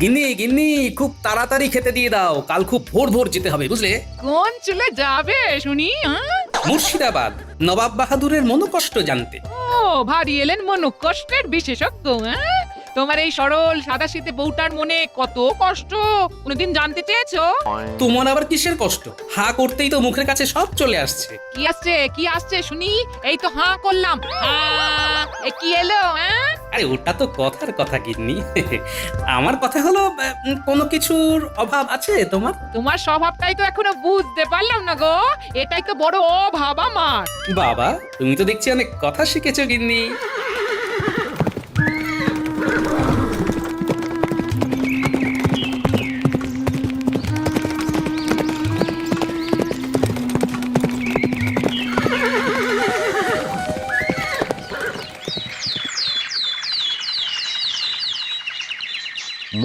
গিন্নি গিন্নি, খুব তাড়াতাড়ি খেতে দিয়ে দাও, কাল খুব ভোর ভোর যেতে হবে, বুঝলে? কোন চলে যাবে শুনি? মুর্শিদাবাদ, নবাব বাহাদুরের মনোকষ্ট জানতে। ও ভারী এলেন মনোকষ্টের বিশেষজ্ঞ। তোমার এই সরল সাদাসিধে বউটার মনে কত কষ্ট কোনোদিন জানতে চেয়েছো? তোমার আবার কিসের কষ্ট? হা করতেই তো মুখের কাছে সব চলে আসছে। কি আসছে শুনি? এই তো হাঁ করলাম। এ কি এলো? আরে ওটা তো কথার কথা গিন্নি। আমার কথা হলো, কোনো কিছুর অভাব আছে তোমার? তোমার স্বভাবটাই তো এখনো বুঝতে পারলাম না গো। এটাই তো বড় অভাব আমার। বাবা, তুমি তো দেখছি অনেক কথা শিখেছো গিন্নি।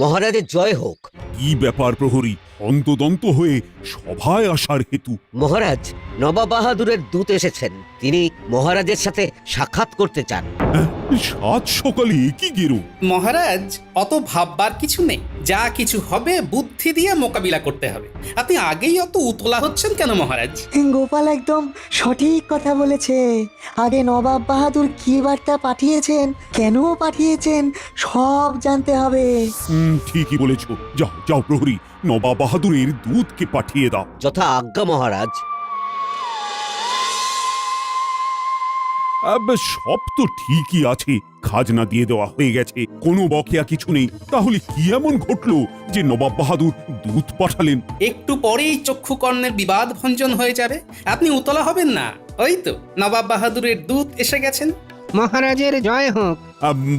মহারাজের জয় হোক। কি ব্যাপার প্রহরী, অন্তদন্ত হয়ে সভায় আসার হেতু? মহারাজ, নবাব বাহাদুরের দূত এসেছেন। তিনি মহারাজের সাথে সাক্ষাৎ করতে চান। সাত সকালে কি গেরো? মহারাজ, অত ভাববার কিছু নেই, যা কিছু হবে বুদ্ধি দিয়ে মোকাবিলা করতে হবে। আপনি আগেই অত উতলা হচ্ছেন কেন মহারাজ? গোপাল একদম সঠিক কথা বলেছে। আগে নবাব বাহাদুর কি বার্তা পাঠিয়েছেন, কেন পাঠিয়েছেন, সব জানতে হবে। ঠিকই বলেছ। যাও যাও প্রহরী, নবাব বাহাদুরের দূতকে পাঠিয়ে দাও। যথা আজ্ঞা মহারাজ। সব তো ঠিকই আছে, খাজনা দিয়ে দেওয়া হয়ে গেছে, কোনো বকেয়া কিছু নেই। তাহলে কি এমন ঘটলো যে নবাব বাহাদুর দূত পাঠালেন? একটু পরেই চক্ষুকর্ণের বিবাদ ভঞ্জন হয়ে যাবে, আপনি উতলা হবেন না। ওই তো নবাব বাহাদুরের দূত এসে গেছেন। মহারাজের জয় হোক।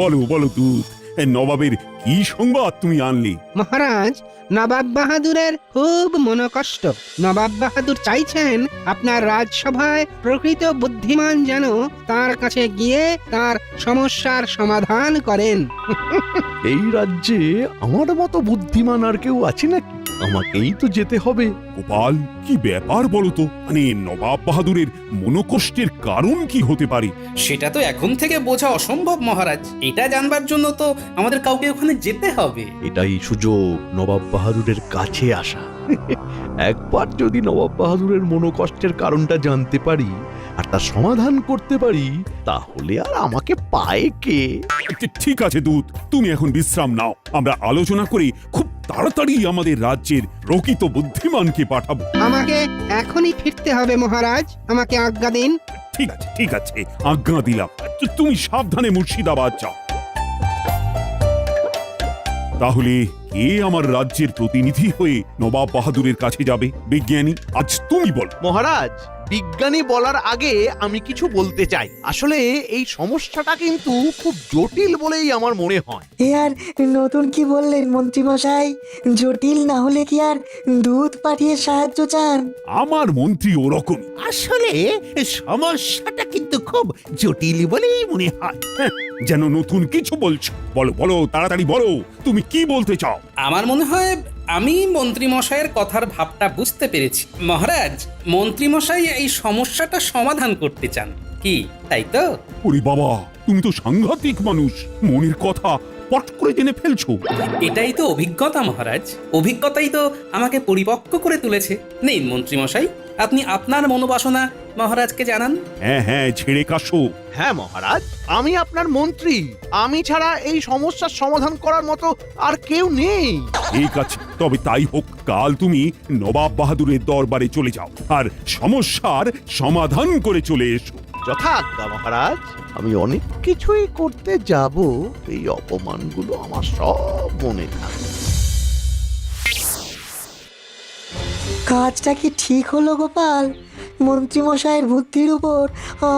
বলো বলো দূত, নবাবের কি সংবাদ তুমি আনলে? মহারাজ, নবাব বাহাদুরের খুব মনোকষ্ট। নবাব বাহাদুর চাইছেন আপনার রাজসভায় প্রকৃত বুদ্ধিমান যেন তার কাছে গিয়ে তার সমস্যার সমাধান করেন। এই রাজ্যে আমার মতো বুদ্ধিমান আর কেউ আছে নাকি? আমাকেই তো যেতে হবে। গোপাল, কি ব্যাপার বলো তো? মানে নবাব বাহাদুরের মনোকষ্টের কারণ কি হতে পারে? সেটা তো এখন থেকে বোঝা অসম্ভব মহারাজ। এটা জানবার জন্য তো আমাদের কাউকে ওখানে যেতে হবে। এটাই সুযোগ নবাব বাহাদুরের কাছে আসা। একবার যদি নবাব বাহাদুরের মনোকষ্টের কারণটা জানতে পারি আর তার সমাধান করতে পারি, তাহলে আর আমাকে পায় কে? ঠিক আছে দূত, তুমি এখন বিশ্রাম নাও। আমরা আলোচনা করে খুব তাড়াতাড়ি আমাদের রাজ্যের প্রকৃত বুদ্ধিমানকে পাঠাবো। আমাকে এখনই ফিরতে হবে মহারাজ, আমাকে আজ্ঞা দিন। ঠিক আছে, আজ্ঞা দিলাম। তুমি সাবধানে মুর্শিদাবাদ যাও। তাহলে কে আমার রাজ্যের প্রতিনিধি হয়ে নবাব বাহাদুরের কাছে যাবে? বিজ্ঞানী, আজ তুমি বল। মহারাজ, বিজ্ঞানী বলার আগে আমি কিছু বলতে চাই। আসলে এই সমস্যাটা কিন্তু খুব জটিল বলেই আমার মনে হয়। এ আর নতুন কি বললেন মন্ত্রীমশাই? জটিল না হলে কি আর দুধ পাঠিয়ে সাহায্য চান? আমার মন্ত্রী ওরকম। আসলে সমস্যাটা কিন্তু খুব জটিল বলেই মনে হয়। যেন নতুন কিছু বলছো। বলো বলো, তাড়াতাড়ি বলো, তুমি কি বলতে চাও? আমার মনে হয় আমি মন্ত্রী মশাইয়ের কথার ভাবটা বুঝতে পেরেছি। মহারাজ, মন্ত্রী মশাই এই সমস্যাটা সমাধান করতে চান, কি তাই তো? ওরে বাবা, তুমি তো সাংঘাতিক মানুষ, মনের কথা পট করে জেনে ফেলছো। এটাই তো অভিজ্ঞতা মহারাজ, অভিজ্ঞতাই তো আমাকে পরিপক্ক করে তুলেছে। নিন মন্ত্রী মশাই, আপনি আপনার মনোবাসনা মহারাজকে জানান। হ্যাঁ, ছেড়ে কাশো। হ্যাঁ মহারাজ, আমি আপনার মন্ত্রী। আমি ছাড়া এই সমস্যার সমাধান করার মতো আর কেউ নেই। ঠিক আছে, তবে তাই হোক। কাল তুমি নবাব বাহাদুরের দরবারে চলে যাও আর সমস্যার সমাধান করে চলে এসো। যথা আজ্ঞা মহারাজ। আমি অনেক কিছুই করতে যাব, এই অপমানগুলো আমার সব মনে থাকে। কাজটা কি ঠিক হলো গোপাল? মন্ত্রীমশাইয়ের বুদ্ধির উপর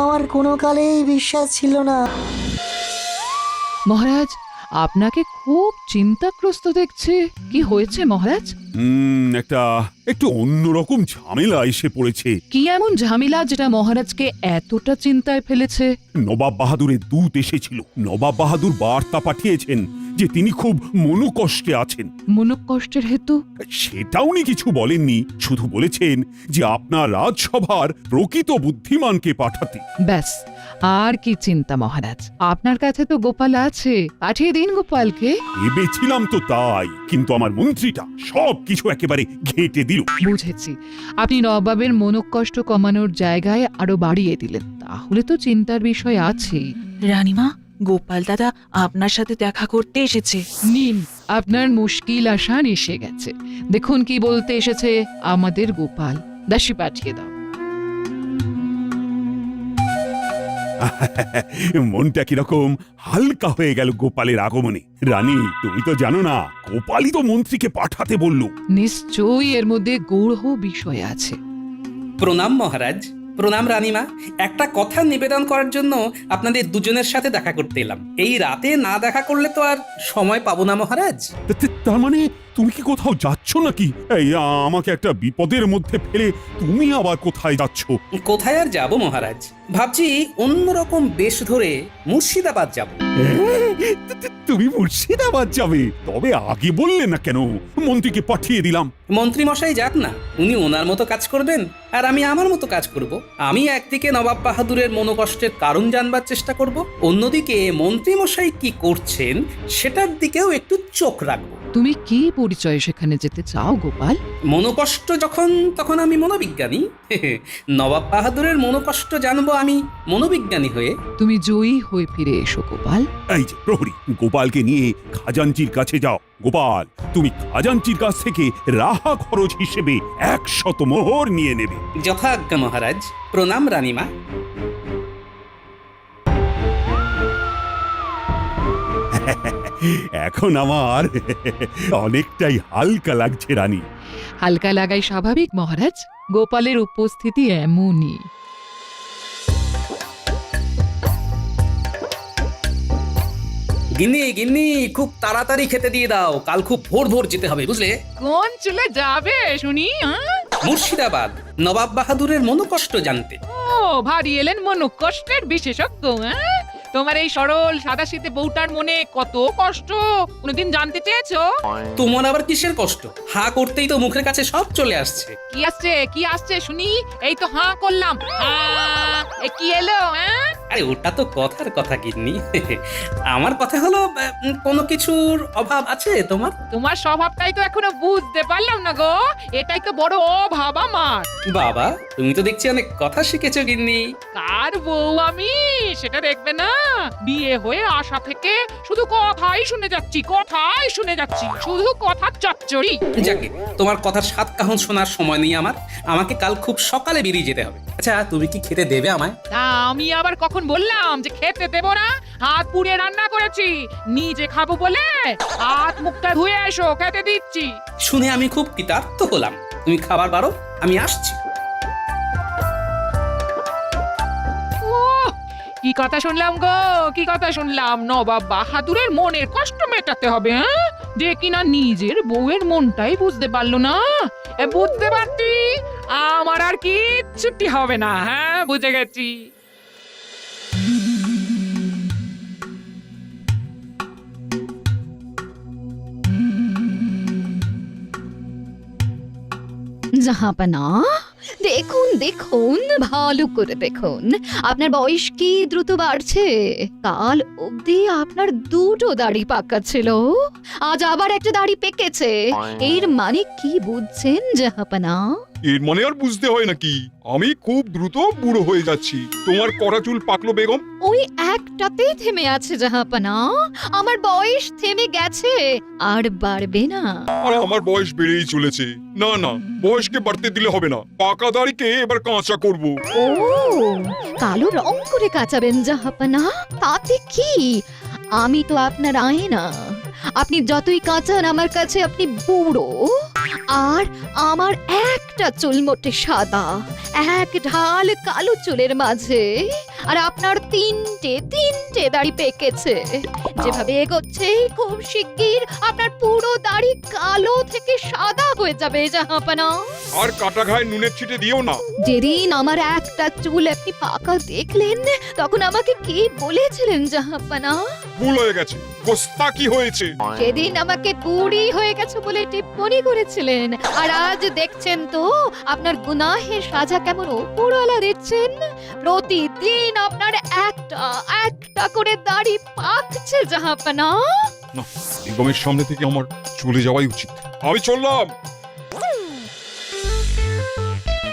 আমার কোনো কালেই বিশ্বাস ছিল না। মহারাজ, আপনাকে খুব চিন্তাগ্রস্ত দেখছি। কি হয়েছে মহারাজ? একটু অন্যরকম ঝামেলা এসে পড়েছে। কি এমন ঝামেলা যেটা মহারাজকে এতটা চিন্তায় ফেলেছে? নবাব বাহাদুরের দূত এসেছিল। নবাব বাহাদুর বার্তা পাঠিয়েছেন যে তিনি খুব মনোকষ্টে আছেন। মনোকষ্টের হেতু? সেটা উনি কিছু বলেননি, শুধু বলেছেন যে আপনার রাজসভার প্রকৃত বুদ্ধিমানকে পাঠাতে। ব্যাস, আর কি চিন্তা মহারাজ, আপনার কাছে তো গোপাল আছে, পাঠিয়ে দিন গোপালকে। ভেবেছিলাম তো তাই, কিন্তু আমার মন্ত্রীটা সব কিছু একেবারে ঘেঁটে দিল। বুঝেছি, আপনি নবাবের মনোকষ্ট কমানোর জায়গায় আরো বাড়িয়ে দিলেন, তাহলে তো চিন্তার বিষয় আছেই। রানীমা, গোপাল দাদা আপনার সাথে দেখা করতে এসেছে। নিন, আপনার মুশকিল আসান এসে গেছে। দেখুন কি বলতে এসেছে আমাদের গোপাল। দাসী পাঠিয়ে দাও। মনটা কিরকম হালকা হয়ে গেল গোপালের আগমনে। রানী, তুমি তো জানো না, গোপালই তো মন্ত্রীকে পাঠাতে বলল। নিশ্চয়ই এর মধ্যে গূঢ় বিষয় আছে। প্রণাম মহারাজ। প্রণাম রানীমা। একটা কথা নিবেদন করার জন্য আপনাদের দুজনের সাথে দেখা করতে এলাম। এই রাতে না দেখা করলে তো আর সময় পাবো না মহারাজ। তার মানে তুমি কি কোথাও যাচ্ছ নাকি? এই আমাকে একটা বিপদের মধ্যে ফেলে তুমি আবার কোথায় যাচ্ছ? কোথায় আর যাব মহারাজ, ভাবছি অন্যরকম বেশ ধরে মুর্শিদাবাদ যাব। তুমি মুর্শিদাবাদ যাবে? তবে আগে বললে না কেন? মন্ত্রীকে পাঠিয়ে দিলাম। মন্ত্রী মশাই যাক না, উনি ওনার মতো কাজ করবেন আর আমি আমার মতো কাজ করব। আমি একদিকে নবাব বাহাদুরের মনোকষ্টের কারণ জানবার চেষ্টা করব, অন্যদিকে মন্ত্রী মশাই কি করছেন সেটার দিকেও একটু চোখ রাখবো। তুমি কি পরিচয় সেখানে যেতে চাও গোপাল? মনোকষ্ট যখন তখন আমি মনোবিজ্ঞানী। নবাব বাহাদুরের মনোকষ্ট জানবো আমি মনোবিজ্ঞানী হয়ে। তুমি জয়ী হয়ে ফিরে এসো গোপাল। এই যে প্রহরী, গোপালকে নিয়ে খাজাঞ্চির কাছে যাও। গোপাল, তুমি খাজাঞ্চির কাছ থেকে রাহা খরচ হিসেবে 100 মোহর নিয়ে নেবে। যথাজ্ঞা মহারাজ। প্রণাম রানীমা। এখন আমার অনেকটাই হালকা লাগছে রানী। হালকা লাগাই স্বাভাবিক মহারাজ, গোপালের উপস্থিতি এমনই। গিন্নি গিন্নি, খুব তাড়াতাড়ি খেতে দিয়ে দাও, কাল খুব ভোর ভোর যেতে হবে বুঝলে। কোন চলে যাবে শুনি? মুর্শিদাবাদ, নবাব বাহাদুরের মনোকষ্ট জানতে। ও, ভারী এলেন মনোকষ্টের বিশেষজ্ঞ। তোমার এই সরল সাদাসিধে বউটার মনে কত কষ্ট কোনদিন জানতে চেয়েছো? তোমার আবার কিসের কষ্ট? হা করতেই তো মুখের কাছে সব চলে আসছে। কি আসছে কি আসছে শুনি? এই তো হাঁ করলাম। এ কি এলো? আরে ওটা তো কথার কথা গিন্নি। আমার কথা হলো, কোনো কিছুর অভাব আছে তোমার? তোমার স্বভাবটাই তো এখনো বুঝতে পারলাম না গো, এটাই তো বড় অভাব আমার। বাবা, তুমি তো দেখছি অনেক কথা শিখেছো গিন্নি। কার বউ আমি সেটা দেখবে না? বিয়ে হয়ে আসা থেকে শুধু কথাই শুনে যাচ্ছি, কথাই শুনে যাচ্ছি, শুধু কথার চচ্চড়ি। যাকে, তোমার কথার সাত কাহন শোনার সময় নেই আমার। আমাকে কাল খুব সকালে বেরিয়ে যেতে হবে। আচ্ছা, তুমি কি খেতে দেবে আমায়? তা আমি আবার কখন বললাম যে খেতে দেব না? হাত পুড়িয়ে রান্না করেছি, নিজে খাবো বলে। হাত মুখটা ধুয়ে এসো, খেতে দিচ্ছি। শুনে আমি খুব কৃতার্থ হলাম। তুমি খাবার বারো, আমি আসছি। কি কথা শুনলাম গো, কি কথা শুনলাম? নবাব বাহাদুরের মনের কষ্ট মেটাতে হবে, যে কিনা নিজের বউয়ের মনটাই বুঝতে পারলো না। বুঝতে পারছি, আমার আর কিচ্ছুটি হবে না। হ্যাঁ, বুঝে গেছি। জাহাপনা, দেখুন দেখুন, ভালো করে দেখুন, আপনার বয়স কি দ্রুত বাড়ছে। কাল অবধি আপনার দুটো দাড়ি পাকা ছিল, আজ আবার একটা দাড়ি পেকেছে। এর মানে কি বুঝছেন জাহাপনা? এর মানে আর বুঝতে হয় নাকি? আমি খুব দ্রুত বুড়ো হয়ে যাচ্ছি। তোমার কড়া চুল পাকলো বেগম? ওই একটাতেই থেমে আছে জাহাপনা, আমার বয়স থেমে গেছে, আর বাড়বে না। আর আমার বয়স বেড়েই চলেছে। না না, বয়সকে বাড়তে দিলে হবে না, পাকা দাড়িকে এবার কাঁচা করব। ও, কালো রং করে কাচাবেন জাহাপনা? তাতে কি? আমি তো আপনার আয়না, আপনি যতই কাঁচান আমার কাছে আপনি বুড়ো। আর আমার একটা চুল মোটে সাদা, এক ঢাল কালো চুলের মাঝে, আর আপনার তিনটে দাড়ি পেকেছে। যেভাবে এগোচ্ছে খুব শিগগির আপনার পুরো দাড়ি কালো থেকে সাদা হয়ে যাবে জাহাপনা। আর কাটা ঘায়ে নুনের ছিটে দিও না। যেদিন আমার একটা চুল আপনি পাকা দেখলেন, তখন আমাকে কি বলেছিলেন জাহাপনা? ভুল হয়ে গেছে, গোস্তাকি হয়েছে। সেদিন আমাকে বুড়ি হয়ে গেছে বলে টিপ্পনি করেছিলেন, আর আজ দেখছেন তো আপনার গুনাহের সাজা কেমন উপরওয়ালা দিচ্ছেন। প্রতিদিন আপনার একটা একটা করে দাড়ি পাকছে জাহাপনা। না, বেগমের সামনে থেকে আমার চলে যাওয়াই উচিত। আমি চললাম।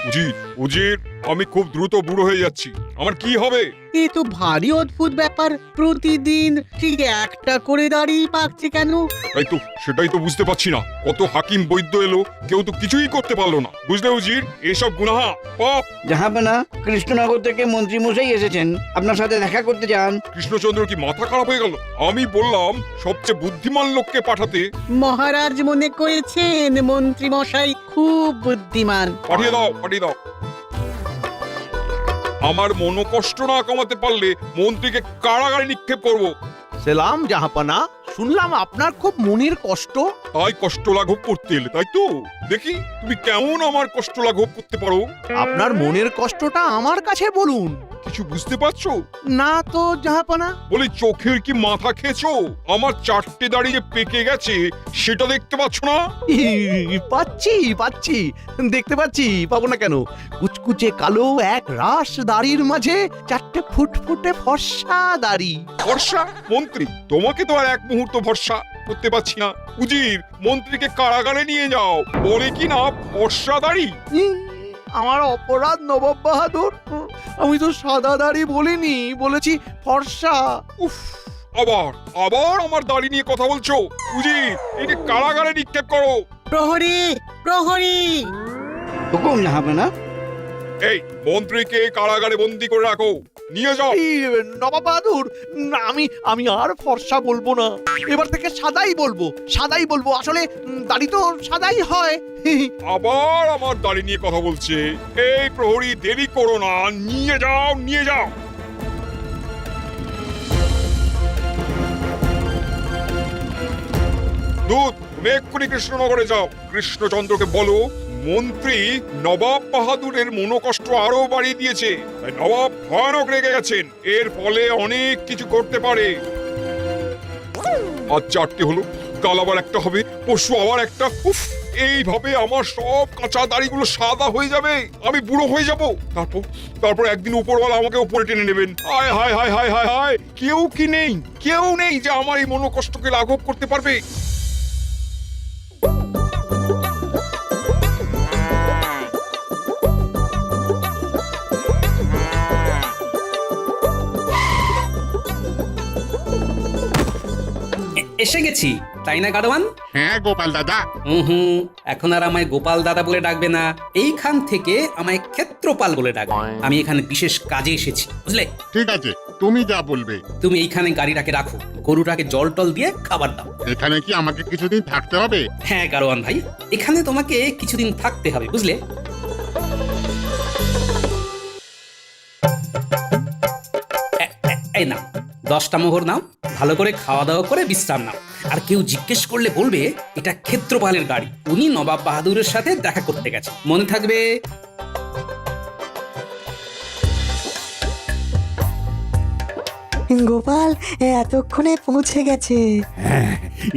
উজির, উজির, আমি খুব দ্রুত বুড়ো হয়ে যাচ্ছি, আমার কি হবে? এ তো ভারী অদ্ভুত ব্যাপার, প্রতিদিন ঠিক একটা করে দাঁড়িয়ে পাকছে কেন? সেটাই তো বুঝতে পারছি না। কত হাকিম বৈদ্য এলো, কেউ তো কিছুই করতে পারলো না। বুঝলে উজির, এসব গুনাহা, পাপ। জাহাপনা, কৃষ্ণনগর থেকে মন্ত্রী মশাই এসেছেন, আপনার সাথে দেখা করতে চান। কৃষ্ণচন্দ্র কি মাথা খারাপ হয়ে গেল? আমি বললাম সবচেয়ে বুদ্ধিমান লোককে পাঠাতে। মহারাজ মনে করেছেন মন্ত্রী মশাই খুব বুদ্ধিমান। পাঠিয়ে দাও, পাঠিয়ে দাও। আমার মনোকষ্ট না কমাতে পারলে মন্ত্রীকে কারাগারে নিক্ষেপ করব। সেলাম জাহাপানা, শুনলাম আপনার খুব মনের কষ্ট। তাই কষ্ট লাঘব করতে এলে, তাই তো? দেখি তুমি কেমন আমার কষ্ট লাঘব করতে পারো। আপনার মনের কষ্টটা আমার কাছে বলুন। কিছু বুঝতে পারছো না তো জাহাপানা। বলি, চোখের কি মাথা খেয়েছো? আমার 4টে দাড়ি যে পেকে গেছে সেটা দেখতে পাচ্ছ না? পাচ্ছি, দেখতে পাচ্ছি, পাবো না কেন? কুচকুচে কালো এক রাশ দাড়ির মাঝে 4টে ফুটফুটে ফর্সা দাড়ি। ভরসা? মন্ত্রী, তোমাকে তো আর এক মুহূর্ত ভরসা করতে পারছি না। উজির, মন্ত্রীকে কারাগারে নিয়ে যাও, বলে কি না ফর্সা দাড়ি। আমার অপরাধ নবাব বাহাদুর, আমি তো সাদা দাড়ি বলিনি, বলেছি ফর্সা। উফ, আবার আবার আমার দাড়ি নিয়ে কথা বলছো। উজির, একে কারাগারে নিক্ষেপ করো। প্রহরী, প্রহরী! হুকুম জাহাপনা। এই মন্ত্রীকে কারাগারে বন্দি করে রাখো, নিয়ে যাও। নবাব বাহাদুর, আমি আর ফর্সা বলবো না, এবার থেকে সাদাই বলবো। আসলে দাড়ি তো সাদাই হয়। আবার আমার দাড়ি নিয়ে কথা বলছে। এই প্রহরী, দেরি করো না, নিয়ে যাও, নিয়ে যাও। দূত, তুমি এক্ষুনি কৃষ্ণনগরে যাও। কৃষ্ণচন্দ্রকে বলো মন্ত্রী নবাব বাহাদুরের মনোকষ্ট আরো বাড়িয়ে দিয়েছে। তাই নবাব ভয়ানক রেগে গেছেন, এর ফলে অনেক কিছু করতে পারে। আজ 4টে হলো, কাল আবার একটা হবে, পরশু আবার একটা। উফ, এইভাবে আমার সব কাঁচা দাড়িগুলো সাদা হয়ে যাবে, আমি বুড়ো হয়ে যাব। তারপর একদিন উপরওয়ালা আমাকে উপরে টেনে নেবেন। হায় হায় হায় হায় হায় হায়, কেউ নেই যে আমার এই মনোকষ্টকে লাঘব করতে পারবে। এসে গেছি, তাই না গাড়োয়ান? হ্যাঁ গোপাল দাদা। এখন আর আমায় গোপাল দাদা বলে ডাকবে না, এইখান থেকে আমায় ক্ষেত্রপাল বলে ডাকবে। আমি এখানে বিশেষ কাজে এসেছি, বুঝলে? ঠিক আছে, তুমি যা বলবে। তুমি এইখানে গাড়িটাকে রাখো, গরুটাকে জল টল দিয়ে খাবার দাও। এখানে কি আমাকে কিছুদিন থাকতে হবে? হ্যাঁ গাড়োয়ান ভাই, এখানে তোমাকে কিছুদিন থাকতে হবে, বুঝলে? এই নাও 10টা মোহর নাও, ভালো করে খাওয়া দাওয়া করে বিশ্রাম নাও। আর কেউ জিজ্ঞেস করলে বলবে এটা ক্ষেত্রপালের গাড়ি, উনি নবাব বাহাদুরের সাথে দেখা করতে গেছে, মনে থাকবে। গোপাল এতক্ষণে পৌঁছে গেছে। হ্যাঁ,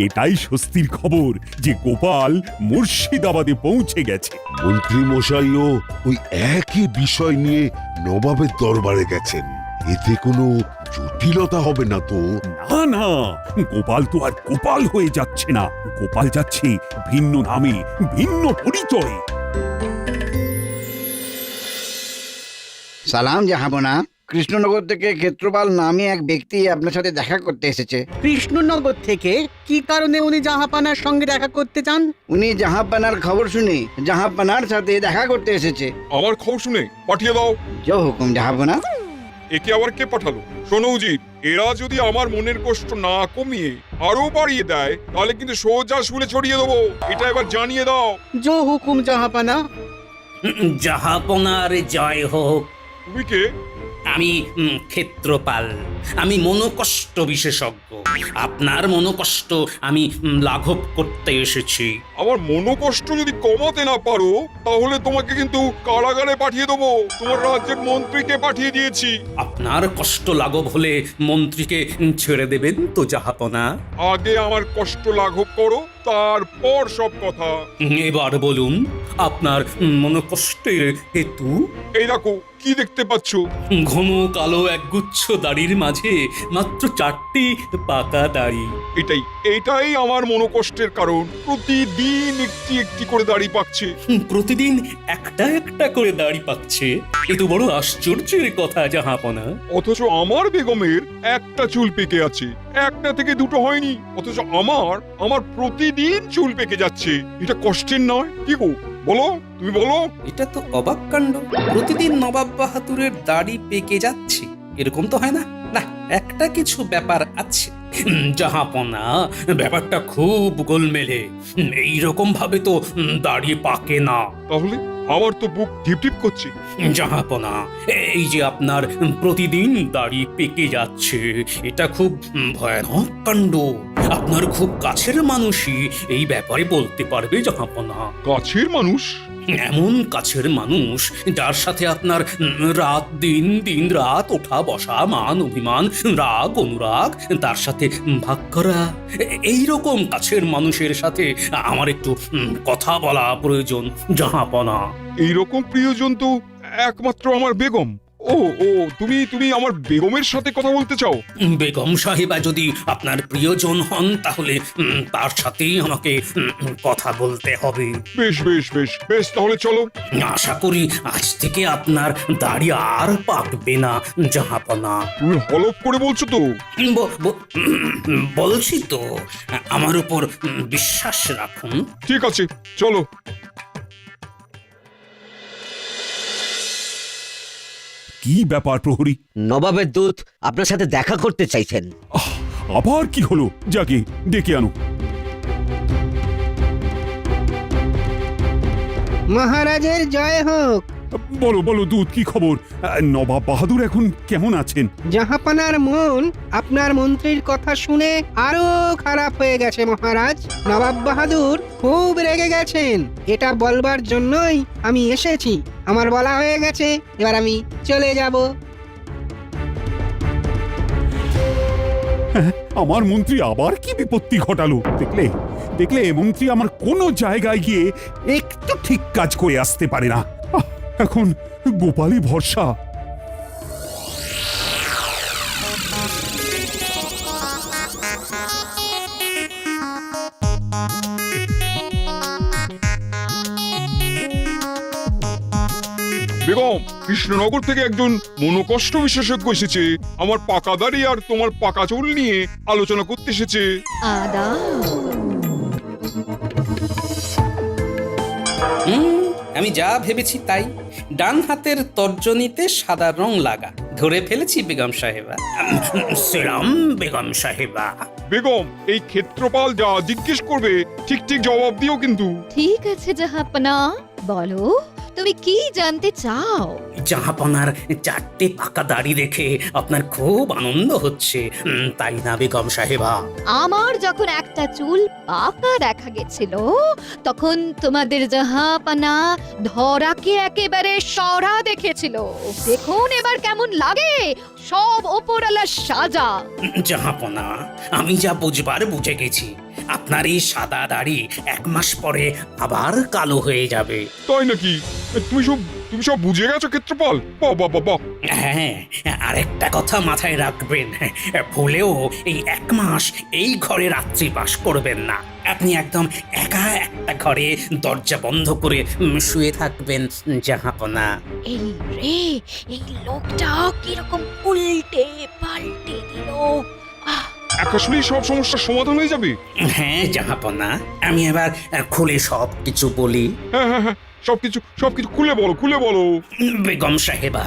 এটাই স্বস্তির খবর যে গোপাল মুর্শিদাবাদে পৌঁছে গেছে। মন্ত্রী মশাইও ওই একই বিষয় নিয়ে নবাবের দরবারে গেছেন, এতে কোনো জটিলতা হবে না তো? না, গোপাল তো আর গোপাল হয়ে যাচ্ছে না, গোপাল যাচ্ছে ভিন্ন নামে, ভিন্ন পরিচয়ে। সালাম জাহাপনা, কৃষ্ণনগর থেকে ক্ষেত্রপাল নামে এক ব্যক্তি আপনার সাথে দেখা করতে এসেছে। কৃষ্ণনগর থেকে কি কারণে উনি জাহাপানার সঙ্গে দেখা করতে চান? উনি জাহাপনার খবর শুনে জাহাপনার সাথে দেখা করতে এসেছে। আমার খবর শুনে পাঠিয়ে দাও। জয় হুকুম জাহাপনা। একে আবার কে পাঠালো? শোনো উজির, এরা যদি আমার মনের কষ্ট না কমিয়ে আরো বাড়িয়ে দেয়, তাহলে কিন্তু সোজা শুনে ছড়িয়ে দেবো, এটা এবার জানিয়ে দাও। জয় হুকুম জাহাপানা। জাহাপনার জয় হোক। তুমি কে? আমি ক্ষেত্রপাল, আমি মনোকষ্ট বিশেষজ্ঞ। আপনার মনোকষ্ট আমি লাঘব করতে এসেছি। আমার মনোকষ্ট যদি কমাতে না পারো তাহলে তোমাকে কিন্তু কারাগারে পাঠিয়ে দেবো। তোমার রাজ্যের মন্ত্রীকে পাঠিয়ে দিয়েছি। আপনার কষ্ট লাঘব হলে মন্ত্রীকে ছেড়ে দেবেন তো জাহাপনা? আগে আমার কষ্ট লাঘব করো, তারপর সব কথা। এবার বলুন আপনার মনোকষ্টের হেতু। এই দেখো, কি দেখতে পাচ্ছ? ঘন কালো একগুচ্ছ দাড়ির মাঝে মাত্র 4টি পাকা দাড়ি। এটাই আমার মনোকষ্টের কারণ। প্রতিদিন একটি একটি করে দাড়ি পাকছে। প্রতিদিন একটা একটা করে দাড়ি পাকছে, এ তো বড় আশ্চর্যের কথা জাহাপনা। অথচ আমার বেগমের একটা চুল পেকে আছে, একটা থেকে দুটো হয়নি। অথচ আমার প্রতিদিন চুল পেকে যাচ্ছে। এটা কষ্টের নয়? কি গো, বলো, তুমি বলো। এটা তো অবাক কাণ্ড। প্রতিদিন নবাব বাহাদুরের দাড়ি পেকে যাচ্ছে, এরকম তো হয় না। না, একটা কিছু ব্যাপার আছে জাহাপনা। ব্যাপারটা খুব গোলমেলে। এইরকম ভাবে তো দাড়ি পাকে না। তাহলে আমার তো বুক ঢিপঢিপ করছে। জাহাপনা, এই যে আপনার প্রতিদিন দাড়ি পেকে যাচ্ছে, এটা খুব ভয়ানক কাণ্ড। আপনার খুব কাছের মানুষই এই ব্যাপারে বলতে পারবে জাহাপনা। কাছের মানুষ? এমন কাছের মানুষ যার সাথে আপনার রাত দিন দিন রাত ওঠা বসা, মান অভিমান, রাগ অনুরাগ তার সাথে ভাগ করা। এইরকম কাছের মানুষের সাথে আমার একটু কথা বলা প্রয়োজন জাহাপনা। এইরকম প্রিয়জন তো একমাত্র আমার বেগম। ও ও তুমি আমার বেগমের সাথে কথা বলতে চাও? বেগম সাহেবা যদি আপনার প্রিয়জন হন তাহলে তার সাথেই আমাকে কথা বলতে হবে। বেশ বেশ বেশ বেশ, তাহলে চলো। আশা করি আজ থেকে আপনার দাড়ি আর পাকবে না জাহাপনা। তুমি হলফ করে বলছো তো? বলছি তো, আমার উপর বিশ্বাস রাখুন। ঠিক আছে, চলো। কি ব্যাপার প্রহরী? নবাবের দূত আপনার সাথে দেখা করতে চাইছেন। আবার কি হলো? যাকে ডেকে আনো। মহারাজের জয় হোক। বলো বলো দূত, কি খবর? নবাব বাহাদুর এখন কেমন আছেন? জাহাপানার মন আপনার মন্ত্রীর কথা শুনে আরো খারাপ হয়ে গেছে মহারাজ। নবাব বাহাদুর খুব রেগে গেছেন। এটা বলবার জন্যই আমি এসেছি। আমার বলা হয়ে গেছে, এবার আমি চলে যাব। আমার মন্ত্রী আবার কি বিপত্তি ঘটালো? দেখলে দেখলে মন্ত্রী আমার কোনো জায়গায় গিয়ে একটু ঠিক কাজ করে আসতে পারে না। এখন গোপালই ভরসা। বেগম, কৃষ্ণনগর থেকে একজন মনোকষ্ট বিশেষজ্ঞ এসেছে। আমার পাকা দাড়ি আর তোমার পাকা চুল নিয়ে আলোচনা করতে এসেছে। আমি যা ভেবেছি তাই। ডান হাতের তর্জনীতে সাদা রং লাগা। ধরে ফেলেছি বেগম সাহেবা। সেলাম বেগম সাহেবা। বেগম, এই ক্ষেত্রপাল যা জিজ্ঞেস করবে ঠিক ঠিক জবাব দিও কিন্তু। ঠিক আছে জাহাপনা, বলো তুমি কি জানতে চাও? জাহাপনার 4টে পাকা দাড়ি দেখে আপনার খুব আনন্দ হচ্ছে, তাই না বেগম সাহেবা? আমার যখন একটা চুল পাকা দেখা গেছিল তখন তোমাদের জাহাপনা ধরাকে একেবারে সরা দেখেছিল। দেখুন এবার কেমন লাগে, সব ওপরওয়ালা সাজা। জাহাপনা, আমি যা বুঝবার বুঝে গেছি। আপনার এই সাদা দাড়ি 1 মাস পরে আবার কালো হয়ে যাবে। তাই নাকি? তুমি সব বুঝে গেছো ক্ষেত্রপাল? বাবা বাবা। হ্যাঁ, আরেকটা কথা মাথায় রাখবেন, ভুলেও এই 1 মাস এই ঘরে রাত্রি বাস করবেন না। আপনি একদম একা একটা ঘরে দরজা বন্ধ করে শুয়ে থাকবেন জাহাপনা। এই রে, এই লোকটা কিরকম উল্টে পাল্টে দিল। আসলেই সব সমস্যার সমাধান হয়ে যাবে? হ্যাঁ জাহাপনা, আমি এবার খুলে সব কিছু বলি। হ্যাঁ হ্যাঁ হ্যাঁ, সবকিছু খুলে বলো। বেগম সাহেবা,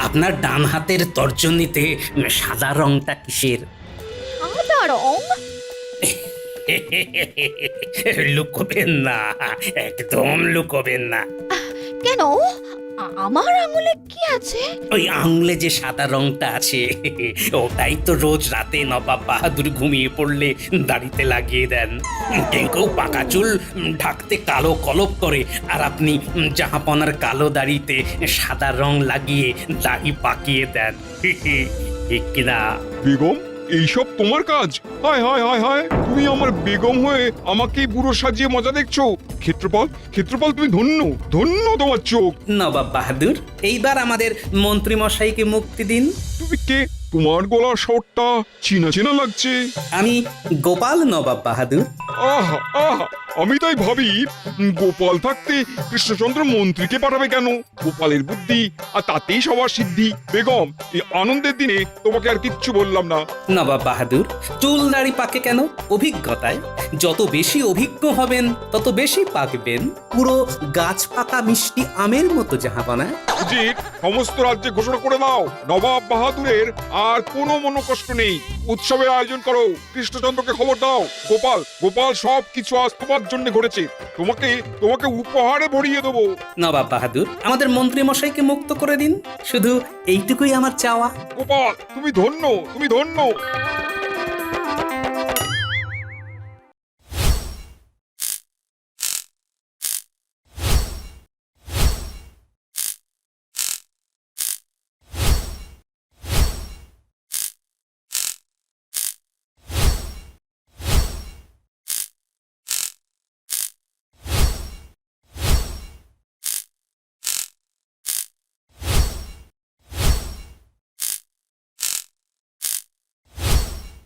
আপনার ডান হাতের তর্জনীতে সাদা রংটা কিসের? সাদা রং? লুকোবেন না, একদম লুকোবেন না। কেন? আমার আঙুলে কি আছে? ওই আঙুলে যে সাদা রংটা আছে ওটাই তো রোজ রাতে নবাব বাহাদুর ঘুমিয়ে পড়লে দাড়িতে লাগিয়ে দেন। কেউ কেউ পাকা চুল ঢাকতে কালো কলপ করে, আর আপনি জাহাপনার কালো দাড়িতে সাদা রং লাগিয়ে দাড়ি পাকিয়ে দেন। ঠিক কিনা? বেগম, এইসব তোমার কাজ? হায় হায় হায় হায়, তুমি আমার বেগম হয়ে আমাকেই বুড়ো সাজিয়ে মজা দেখছো। ক্ষেত্রপাল, ক্ষেত্রপাল, তুমি ধন্য, ধন্য তোমার চোখ। নবাব বাহাদুর, এইবার আমাদের মন্ত্রী মশাইকে মুক্তি দিন। তুমি কে? তোমার গলার স্বরটা চেনা চেনা লাগছে। আমি গোপাল নবাব বাহাদুর। আহা আহা, আমি তাই ভাবি গোপাল থাকতে কৃষ্ণচন্দ্র মন্ত্রীকে পাঠাবে কেন? গোপালের বুদ্ধি আর তাতেই সবার সিদ্ধি। বেগম, এই আনন্দের দিনে তোমাকে আর কিচ্ছু বললাম না। নবাব বাহাদুর, চুল দাড়ি পাকে কেন? অভিজ্ঞতায়। যত বেশি অভিজ্ঞ হবেন তত বেশি পাকবেন, পুরো গাছ পাকা মিষ্টি আমের মতো জাহাপনা। উচিত সমস্ত রাজ্যে ঘোষণা করে দাও, নবাব বাহাদুরের আর কোনো মনোকষ্ট নেই। উৎসবের আয়োজন করো, কৃষ্ণচন্দ্রকে খবর দাও। গোপাল, গোপাল সব কিছু আজ তোমার জন্য ঘটেছে। তোমাকে তোমাকে উপহারে ভরিয়ে দেবো। নবাব বাহাদুর, আমাদের মন্ত্রী মশাইকে মুক্ত করে দিন, শুধু এইটুকুই আমার চাওয়া। গোপাল, তুমি ধন্য, তুমি ধন্য।